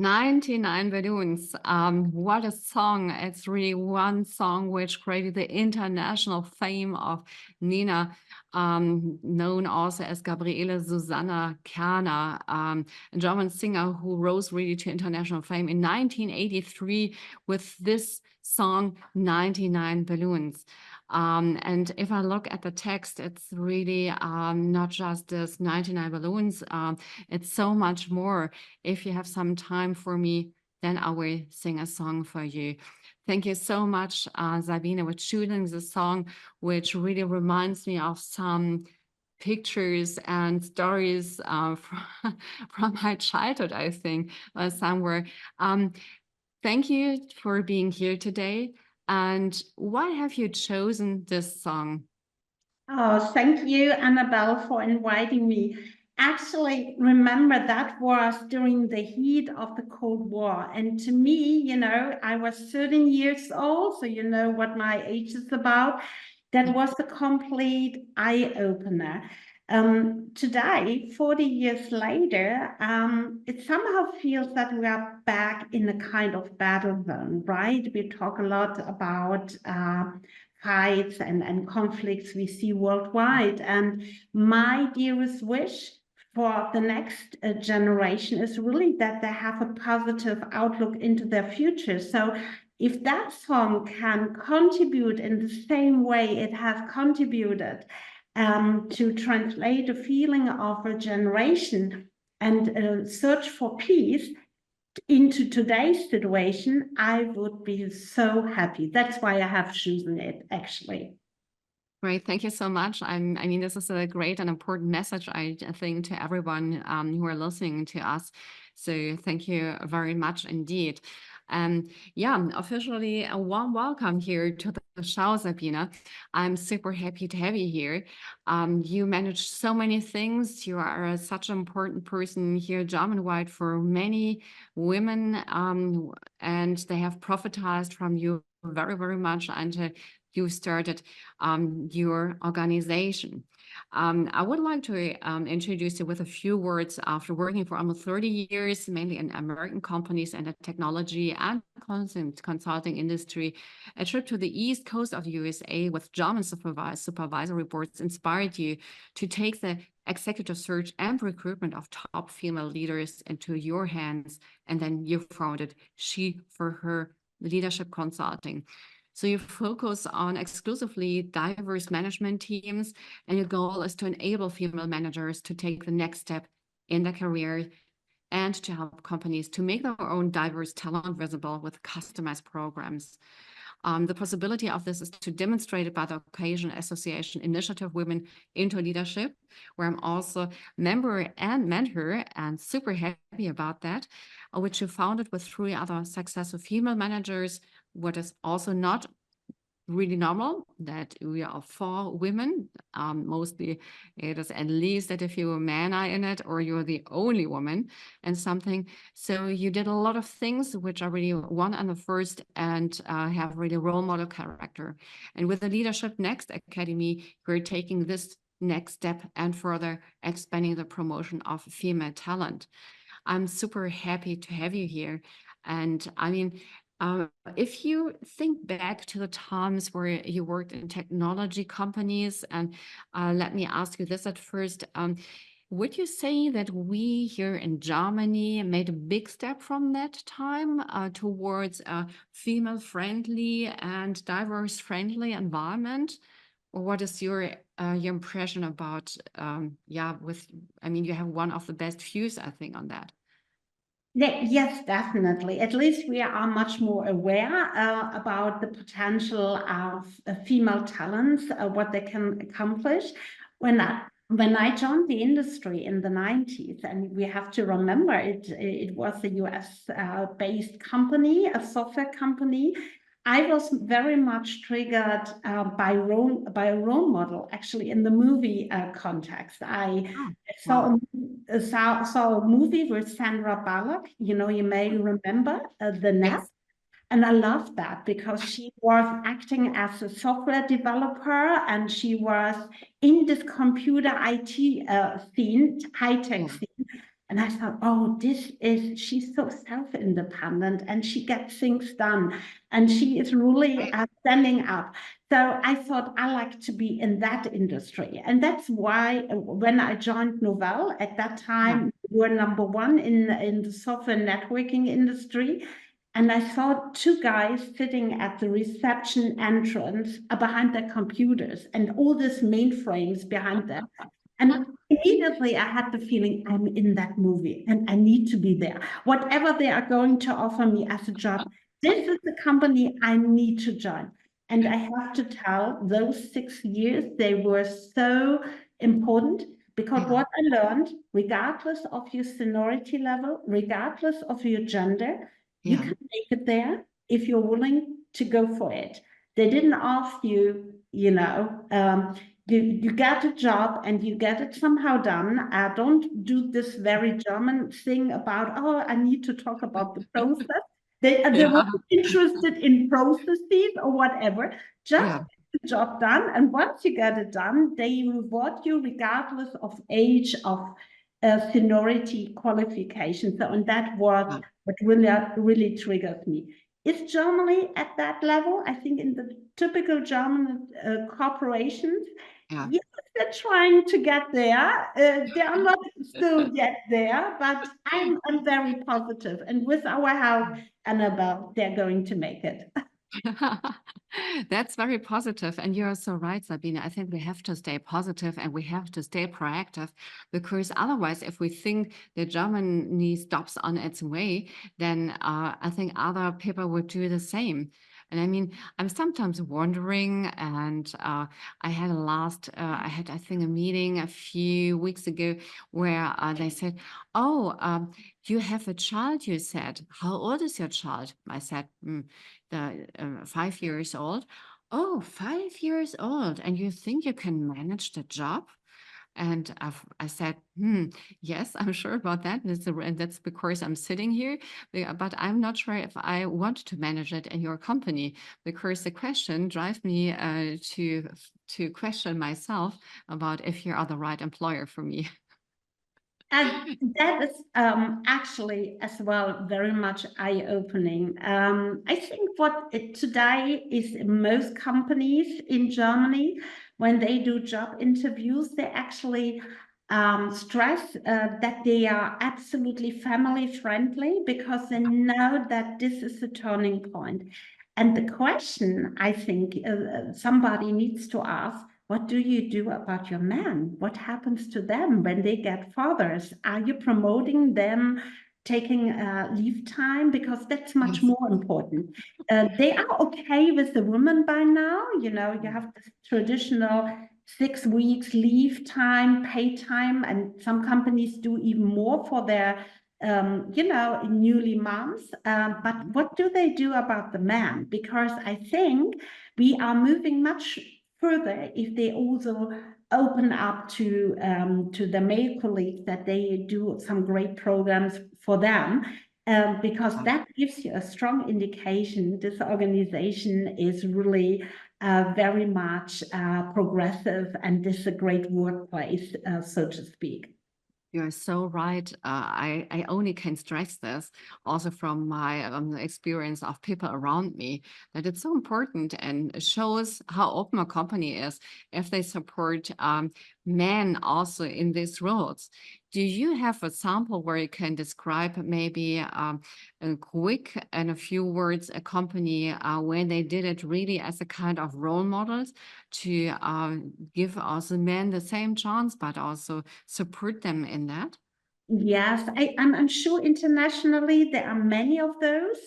99 Balloons. What a song. It's really one song which created the international fame of Nina, known also as Gabriele Susanna Kerner, a German singer who rose really to international fame in 1983 with this song, 99 Balloons. And if I look at the text, it's really not just this 99 balloons. It's so much more. If you have some time for me, then I will sing a song for you. Thank you so much, Sabine, for choosing the song, which really reminds me of some pictures and stories from my childhood, I think, somewhere. Thank you for being here today. And why have you chosen this song? Oh, thank you, Anabel, for inviting me. Actually, remember that was during the heat of the Cold War. And to me, I was 13 years old, so you know what my age is about. That was a complete eye-opener. Today, 40 years later, it somehow feels that we are back in a kind of battle zone, right? We talk a lot about fights and conflicts we see worldwide. And my dearest wish for the next generation is really that they have a positive outlook into their future. So if that song can contribute in the same way it has contributed to translate the feeling of a generation and search for peace into today's situation, I would be so happy. That's why I have chosen it, actually. Great, thank you so much. I mean, this is a great and important message, I think, to everyone who are listening to us. So thank you very much indeed. Yeah, officially a warm welcome here to the show, Sabine. I'm super happy to have you here. You manage so many things. You are such an important person here German-wide for many women, and they have profited from you very, very much. And you started your organization. I would like to introduce you with a few words. After working for almost 30 years, mainly in American companies and the technology and consulting industry, a trip to the East Coast of the USA with German supervisory boards inspired you to take the executive search and recruitment of top female leaders into your hands. And then you founded She for Her Leadership Consulting. So you focus on exclusively diverse management teams, and your goal is to enable female managers to take the next step in their career and to help companies to make their own diverse talent visible with customized programs. The possibility of this is to demonstrate it by the Caucasian Association Initiative Women into Leadership, where I'm also member and mentor and super happy about that, which you founded with 3 other successful female managers. What is also not really normal that we are 4 women. Mostly it is at least that if you're a man are in it or you're the only woman and something. So you did a lot of things which are really one and the first and have really role model character. And with the Leadership Next Academy, we're taking this next step and further expanding the promotion of female talent. I'm super happy to have you here. And I mean, if you think back to the times where you worked in technology companies, and let me ask you this at first, would you say that we here in Germany made a big step from that time towards a female-friendly and diverse-friendly environment? Or what is your impression about, yeah, I mean, you have one of the best views, I think, on that. Yes, definitely. At least we are much more aware about the potential of female talents, what they can accomplish. When I joined the industry in the 90s, and we have to remember it was a US based company, a software company. I was very much triggered by a role model, actually, in the movie context. I saw a movie with Sandra Bullock. You may remember The Net. Yes. And I loved that because she was acting as a software developer and she was in this computer IT scene, high-tech scene. And I thought, oh, she's so self-independent and she gets things done and she is really standing up. So I thought I like to be in that industry. And that's why when I joined Novell at that time, we were number one in the software networking industry. And I saw two guys sitting at the reception entrance behind their computers and all these mainframes behind them. And immediately I had the feeling I'm in that movie and I need to be there. Whatever they are going to offer me as a job, this is the company I need to join. And I have to tell, those 6 years, they were so important because what I learned, regardless of your seniority level, regardless of your gender, you can make it there if you're willing to go for it. They didn't ask you, you get a job and you get it somehow done. Don't do this very German thing about, oh, I need to talk about the process. They weren't interested in processes or whatever. Just get the job done. And once you get it done, they reward you regardless of age, of seniority, qualification. So, and that was what really triggered me. Is Germany at that level? I think in the typical German corporations, yes, they're trying to get there. They are not still yet there, but I'm very positive. And with our help, Anabel, they're going to make it. That's very positive. And you're so right, Sabine. I think we have to stay positive and we have to stay proactive because otherwise, if we think that Germany stops on its way, then I think other people would do the same. And I mean, I'm sometimes wondering, and I had I think, a meeting a few weeks ago where they said, oh, you have a child, you said. How old is your child? I said, 5 years old. Oh, 5 years old. And you think you can manage the job? And I said, yes, I'm sure about that. And that's because I'm sitting here, but I'm not sure if I want to manage it in your company, because the question drives me to question myself about if you are the right employer for me. And that is actually as well very much eye-opening. I think what today is most companies in Germany, when they do job interviews, they actually stress that they are absolutely family friendly because they know that this is a turning point. And the question I think somebody needs to ask, what do you do about your men? What happens to them when they get fathers? Are you promoting them taking leave time? Because that's much more important. They are okay with the women by now. You know, you have this traditional 6 weeks leave time, pay time, and some companies do even more for their newly moms. But what do they do about the man? Because I think we are moving much further if they also open up to the male colleagues that they do some great programs for them. Because that gives you a strong indication this organization is really very much progressive and this is a great workplace, so to speak. You're so right. I only can stress this also from my experience of people around me, that it's so important and it shows how open a company is if they support men also in these roles. Do you have a sample where you can describe maybe a quick and a few words a company where they did it really as a kind of role models to give also men the same chance, but also support them in that? Yes, I'm sure internationally there are many of those,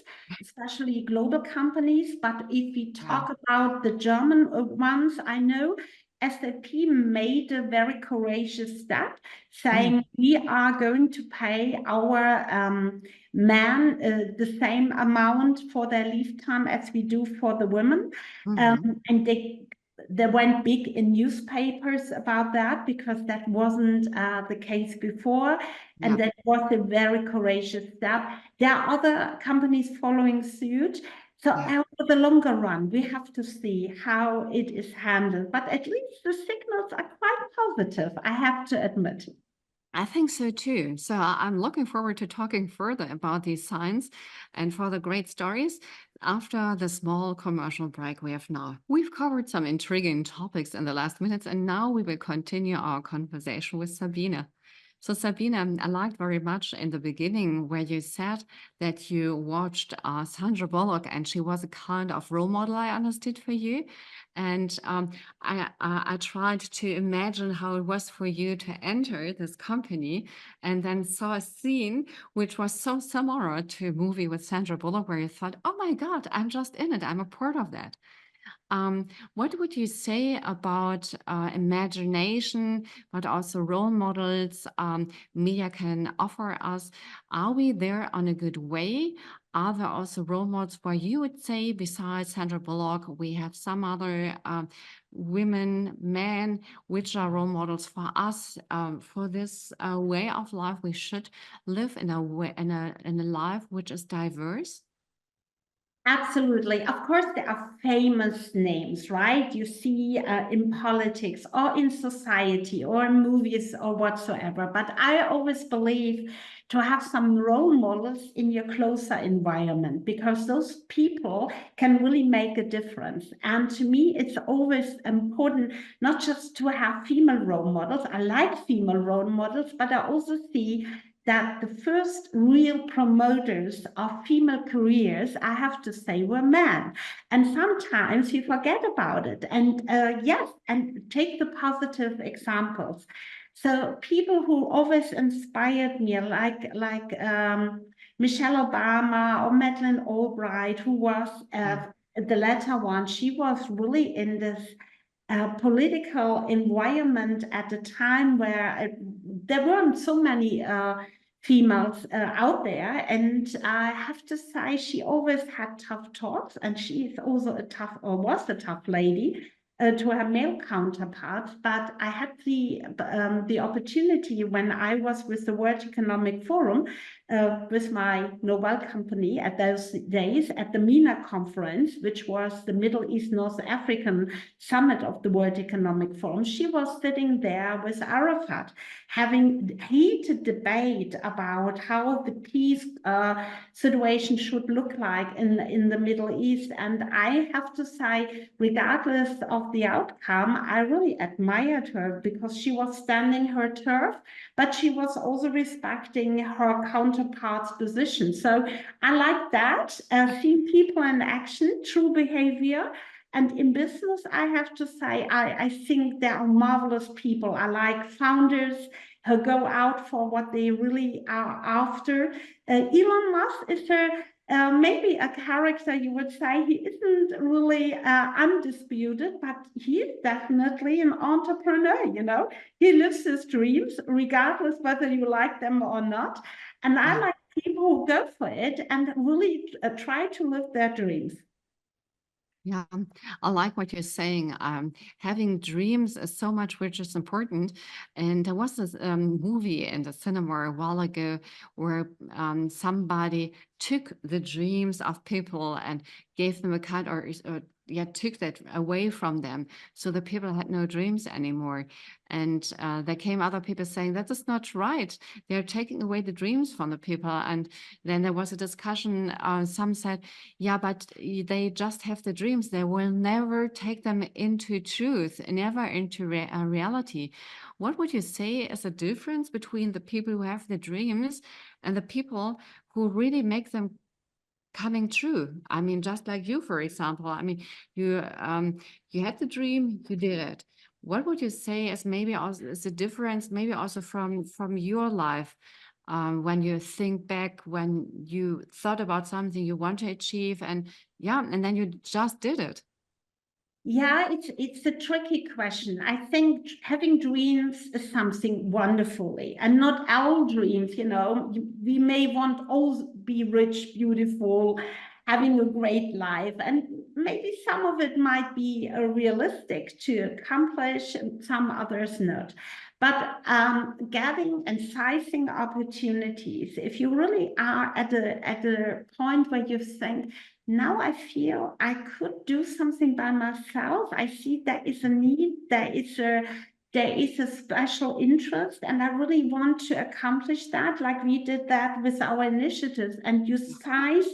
especially global companies. But if we talk about the German ones, I know SAP made a very courageous step saying we are going to pay our men the same amount for their leave time as we do for the women. And they went big in newspapers about that because that wasn't the case before. And that was a very courageous step. There are other companies following suit. So over the longer run, we have to see how it is handled. But at least the signals are quite positive, I have to admit. I think so too. So I'm looking forward to talking further about these signs and for the great stories after the small commercial break we have now. We've covered some intriguing topics in the last minutes, and now we will continue our conversation with Sabine. So, Sabine, I liked very much in the beginning where you said that you watched Sandra Bullock and she was a kind of role model, I understood, for you. And I tried to imagine how it was for you to enter this company and then saw a scene which was so similar to a movie with Sandra Bullock where you thought, oh my God, I'm just in it. I'm a part of that. What would you say about imagination, but also role models media can offer us? Are we there on a good way? Are there also role models where you would say, besides Sandra Bullock, we have some other women, men, which are role models for us for this way of life we should live in a way in a life which is diverse? Absolutely. Of course, there are famous names, right? You see in politics or in society or in movies or whatsoever. But I always believe to have some role models in your closer environment because those people can really make a difference. And to me, it's always important not just to have female role models. I like female role models, but I also see that the first real promoters of female careers, I have to say, were men. And sometimes you forget about it. And yes, and take the positive examples. So people who always inspired me, like Michelle Obama or Madeleine Albright, who was the latter one, she was really in this political environment at a time where there weren't so many females out there. And I have to say, she always had tough talks, and she is also a tough, or was a tough lady. To her male counterparts, but I had the opportunity when I was with the World Economic Forum with my Nobel company at those days at the MENA conference, which was the Middle East North African summit of the World Economic Forum. She was sitting there with Arafat, having heated debate about how the peace situation should look like in the Middle East. And I have to say, regardless of the outcome, I really admired her because she was standing her turf, but she was also respecting her counterpart's position. So I like that, seeing people in action, true behavior. And in business, I have to say, I think there are marvelous people. I like founders who go out for what they really are after. Elon Musk is maybe a character you would say he isn't really undisputed, but he is definitely an entrepreneur, you know. He lives his dreams, regardless whether you like them or not. And I Yeah. like people who go for it and really try to live their dreams. Yeah, I like what you're saying. Having dreams is so much which is important. And there was this movie in the cinema a while ago where somebody took the dreams of people and gave them a kind or yeah, took that away from them. So the people had no dreams anymore. And there came other people saying that is not right. They're taking away the dreams from the people. And then there was a discussion. Some said, yeah, but they just have the dreams. They will never take them into truth, never into reality. What would you say is the difference between the people who have the dreams and the people who really make them coming true? I mean, just like you, for example. I mean, you had the dream, you did it. What would you say is maybe also is the difference, maybe also from your life? When you think back when you thought about something you want to achieve and yeah, and then you just did it. Yeah, it's a tricky question. I think having dreams is something wonderfully, and not our dreams, you know. We may want all be rich, beautiful, having a great life, and maybe some of it might be realistic to accomplish, and some others not. But getting and sizing opportunities, if you really are at a point where you think, now I feel I could do something by myself. I see there is a need, there is there is a special interest, and I really want to accomplish that, like we did that with our initiatives, and you size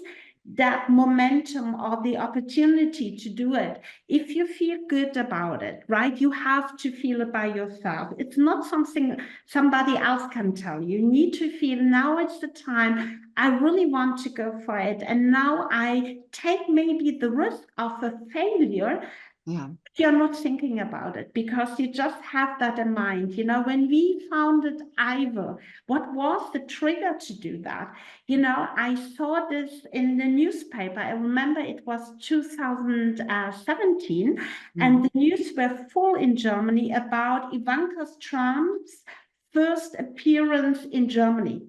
that momentum or the opportunity to do it. If you feel good about it, right, you have to feel it by yourself. It's not something somebody else can tell you. You need to feel, now it's the time, I really want to go for it, and now I take maybe the risk of a failure. Yeah. You're not thinking about it because you just have that in mind. You know, when we founded Ivor, what was the trigger to do that? You know, I saw this in the newspaper. I remember it was 2017, and the news were full in Germany about Ivanka Trump's first appearance in Germany.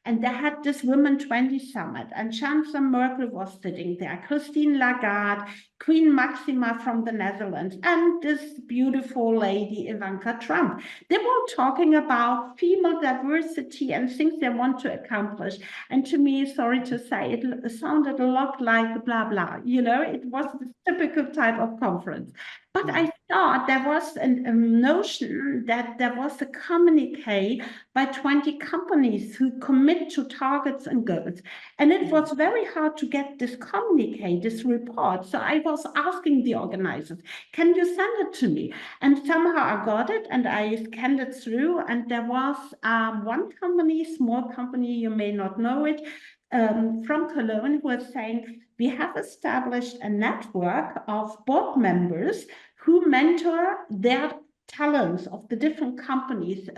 And they had this Women 20 summit, and Chancellor Merkel was sitting there, Christine Lagarde, Queen Maxima from the Netherlands, and this beautiful lady, Ivanka Trump. They were talking about female diversity and things they want to accomplish. And to me, sorry to say, it sounded a lot like blah, blah. You know, it was the typical type of conference. But I thought there was a notion that there was a communique by 20 companies who commit to targets and goals. And it was very hard to get this communique, this report. So I was asking the organizers, can you send it to me? And somehow I got it and I scanned it through. And there was one company, small company, you may not know it, from Cologne, who was saying, we have established a network of board members who mentor their talents of the different companies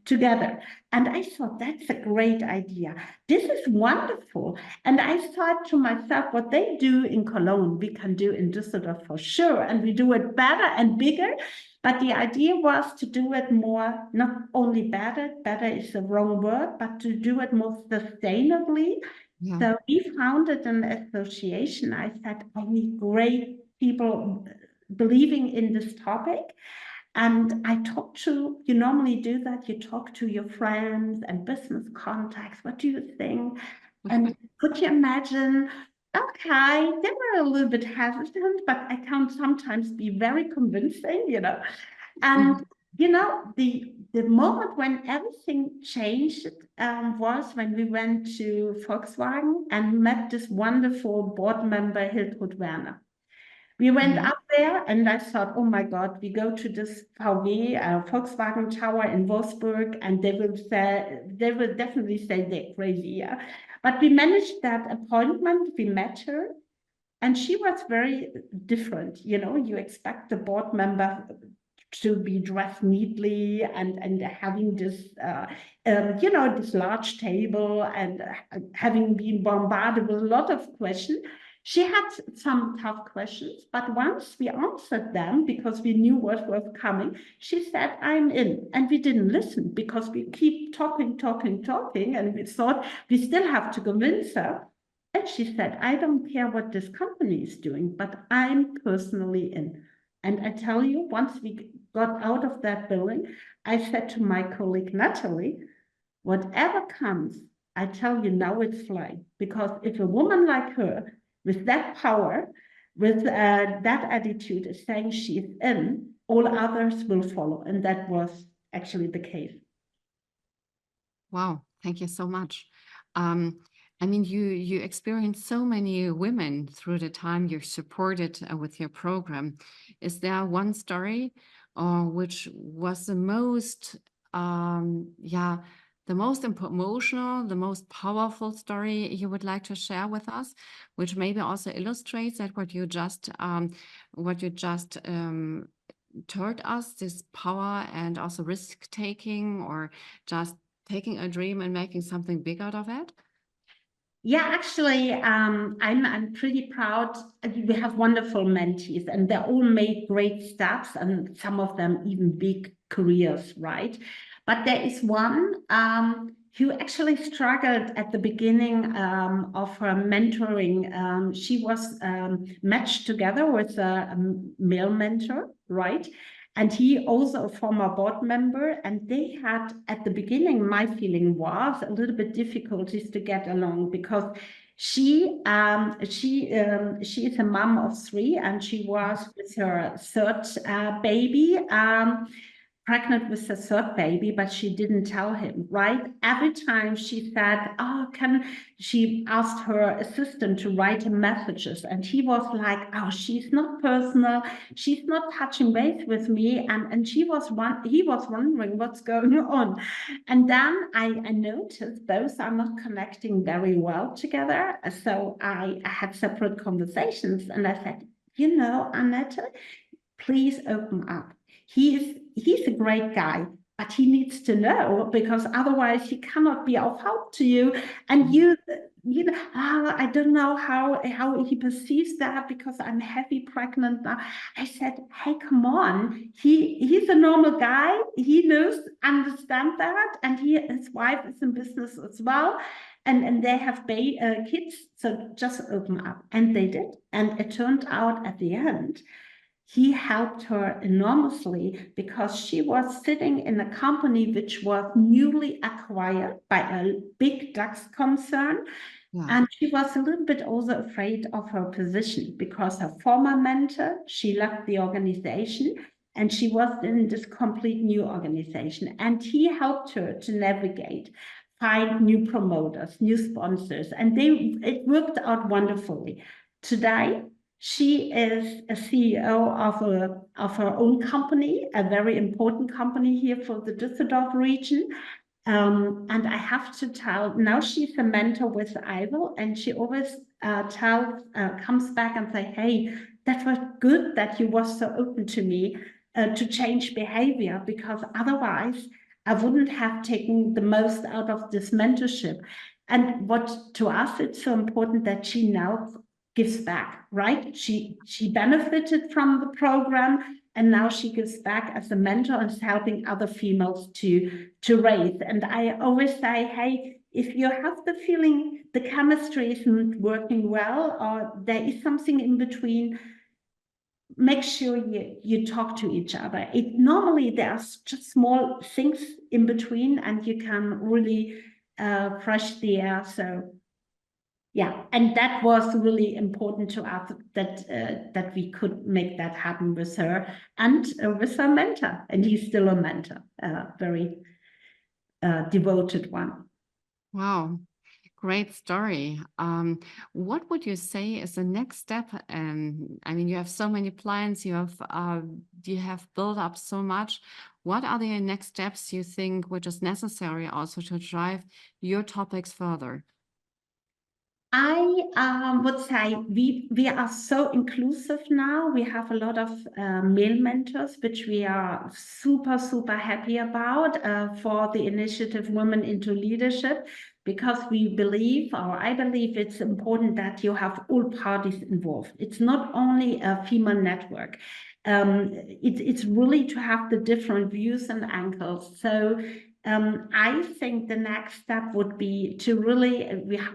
together. And I thought, that's a great idea. This is wonderful. And I thought to myself, what they do in Cologne, we can do in Düsseldorf for sure. And we do it better and bigger. But the idea was to do it more, not only better is the wrong word, but to do it more sustainably. Yeah. So we founded an association. I said, I need great people believing in this topic. And I talk to, you normally do that, you talk to your friends and business contacts. What do you think? And could you imagine? Okay, they were a little bit hesitant, but I can sometimes be very convincing, you know. And you know, the moment when everything changed was when we went to Volkswagen and met this wonderful board member, Hiltrud Werner. We went up there and I thought, oh my God, we go to this Volkswagen Tower in Wolfsburg, and they will definitely say they're crazy, yeah. But we managed that appointment, we met her, and she was very different. You know, you expect the board member to be dressed neatly and having this, you know, this large table and having been bombarded with a lot of questions. She had some tough questions, but once we answered them, because we knew what was coming, she said, I'm in. And we didn't listen because we keep talking, and we thought we still have to convince her. And she said, I don't care what this company is doing, but I'm personally in. And I tell you, once we got out of that building, I said to my colleague, Natalie, whatever comes, I tell you now it's flying. Because if a woman like her, with that power, with that attitude, is saying she's in, all others will follow. And that was actually the case. Wow, thank you so much. I mean, you experienced so many women through the time you supported with your program. Is there one story which was the most, the most emotional, the most powerful story you would like to share with us, which maybe also illustrates that what you just told us, this power and also risk taking, or just taking a dream and making something big out of it? Yeah, actually, I'm pretty proud. We have wonderful mentees, and they all made great steps, and some of them even big careers, right? But there is one who actually struggled at the beginning of her mentoring. She was matched together with a male mentor, right? And he also a former board member, and they had at the beginning, my feeling was a little bit difficulties to get along because she is a mom of 3, and she was with her third baby pregnant with the third baby, but she didn't tell him, right? Every time she said, she asked her assistant to write him messages, and he was like, oh, she's not personal, she's not touching base with me, and he was wondering what's going on. And then I noticed both are not connecting very well together, so I had separate conversations, and I said, Annette, please open up. He's a great guy, but he needs to know, because otherwise he cannot be of help to you. And I don't know how he perceives that, because I'm heavy pregnant now. I said, hey, come on. He's a normal guy. He understand that. And his wife is in business as well. And they have kids. So just open up. And they did. And it turned out at the end, he helped her enormously, because she was sitting in a company which was newly acquired by a big DAX concern. Yeah. And she was a little bit also afraid of her position, because her former mentor, she left the organization, and she was in this complete new organization. And he helped her to navigate, find new promoters, new sponsors, and it worked out wonderfully. Today, she is a CEO of her own company, a very important company here for the Düsseldorf region. And I have to tell, now she's a mentor with Ivel, and she always comes back and say, hey, that was good that you were so open to me to change behavior, because otherwise I wouldn't have taken the most out of this mentorship. And what to us, it's so important that she now gives back, right? She benefited from the program, and now she gives back as a mentor and is helping other females to raise. And I always say, hey, if you have the feeling the chemistry isn't working well, or there is something in between, make sure you talk to each other. Normally there's just small things in between, and you can really fresh the air. So yeah, and that was really important to us, that we could make that happen with her and with her mentor. And he's still a mentor, very devoted one. Wow, great story. What would you say is the next step? I mean, you have so many plans, you have built up so much. What are the next steps you think which is necessary also to drive your topics further? I would say we are so inclusive now. We have a lot of male mentors, which we are super, super happy about for the initiative Women into Leadership, because we believe, or I believe, it's important that you have all parties involved. It's not only a female network. It's really to have the different views and angles. So I think the next step would be to really,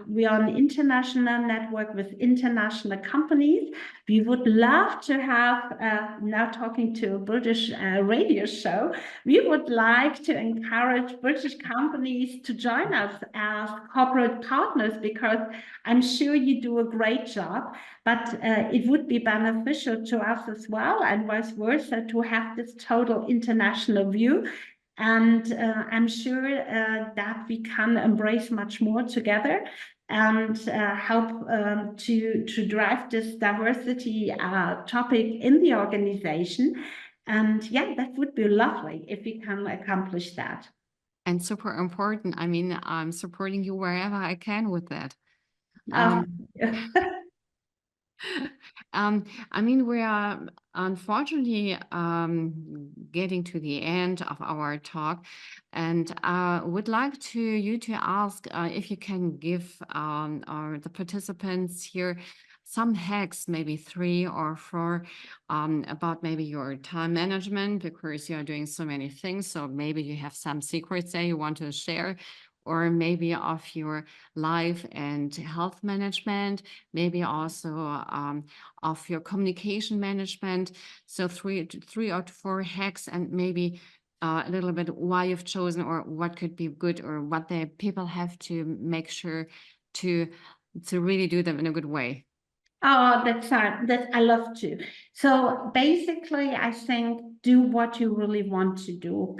we are an international network with international companies. We would love to have, now talking to a British radio show, we would like to encourage British companies to join us as corporate partners, because I'm sure you do a great job, but it would be beneficial to us as well, and vice versa, to have this total international view. And I'm sure that we can embrace much more together, and help to drive this diversity topic in the organization. And yeah, that would be lovely if we can accomplish that. And super important. I mean, I'm supporting you wherever I can with that. I mean, we are unfortunately getting to the end of our talk, and would like you to ask if you can give the participants here some hacks, maybe 3 or 4, about maybe your time management, because you are doing so many things. So maybe you have some secrets that you want to share, or maybe of your life and health management, maybe also of your communication management. So 3 or 4 hacks, and maybe a little bit why you've chosen, or what could be good, or what the people have to make sure to really do them in a good way. Oh, that I love to. So basically, I think do what you really want to do.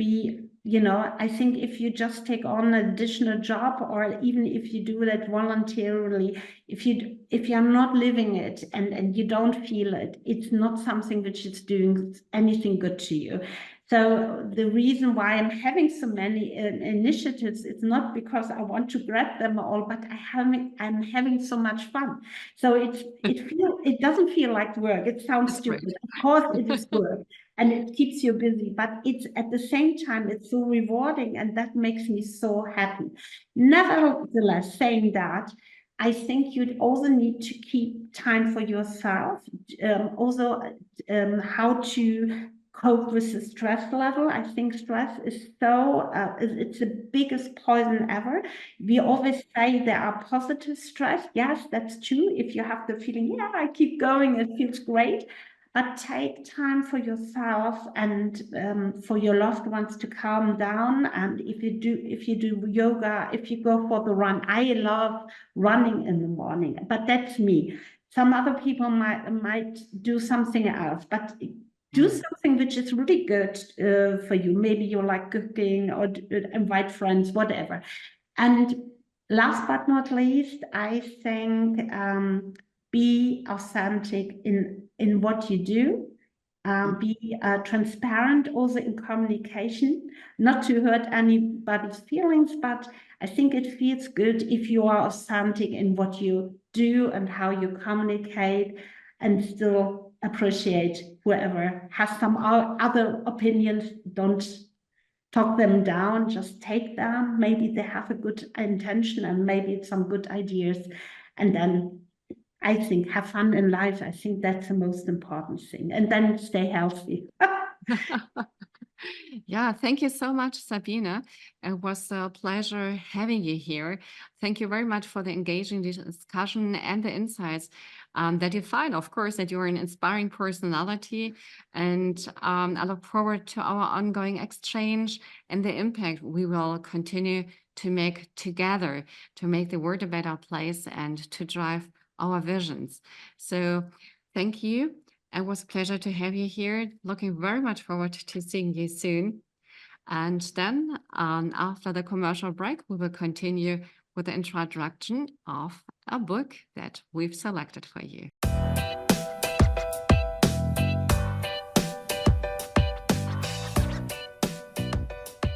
I think if you just take on an additional job, or even if you do that voluntarily, if you're not living it and you don't feel it, it's not something which is doing anything good to you. So the reason why I'm having so many initiatives, it's not because I want to grab them all, but I'm having so much fun. So it doesn't feel like work. It sounds That's stupid. great. Of course it is work and it keeps you busy, but it's at the same time, it's so rewarding and that makes me so happy. Nevertheless, saying that, I think you'd also need to keep time for yourself. How to cope with the stress level. I think stress is it's the biggest poison ever. We always say there are positive stress. Yes, that's true. If you have the feeling, yeah, I keep going, it feels great. But take time for yourself and for your loved ones to calm down. And if you do yoga, if you go for the run, I love running in the morning, but that's me. Some other people might do something else, but do something which is really good for you. Maybe you like cooking or invite friends, whatever. And last but not least, I think be authentic in what you do. Be transparent also in communication, not to hurt anybody's feelings, but I think it feels good if you are authentic in what you do and how you communicate, and still appreciate whoever has some other opinions. Don't talk them down, just take them. Maybe they have a good intention and maybe it's some good ideas. And then I think have fun in life. I think that's the most important thing. And then stay healthy. Yeah, thank you so much, Sabine. It was a pleasure having you here. Thank you very much for the engaging discussion and the insights that you find. Of course, that you're an inspiring personality, and I look forward to our ongoing exchange and the impact we will continue to make together to make the world a better place and to drive our visions. So thank you. It was a pleasure to have you here. Looking very much forward to seeing you soon. And then after the commercial break, we will continue with the introduction of a book that we've selected for you.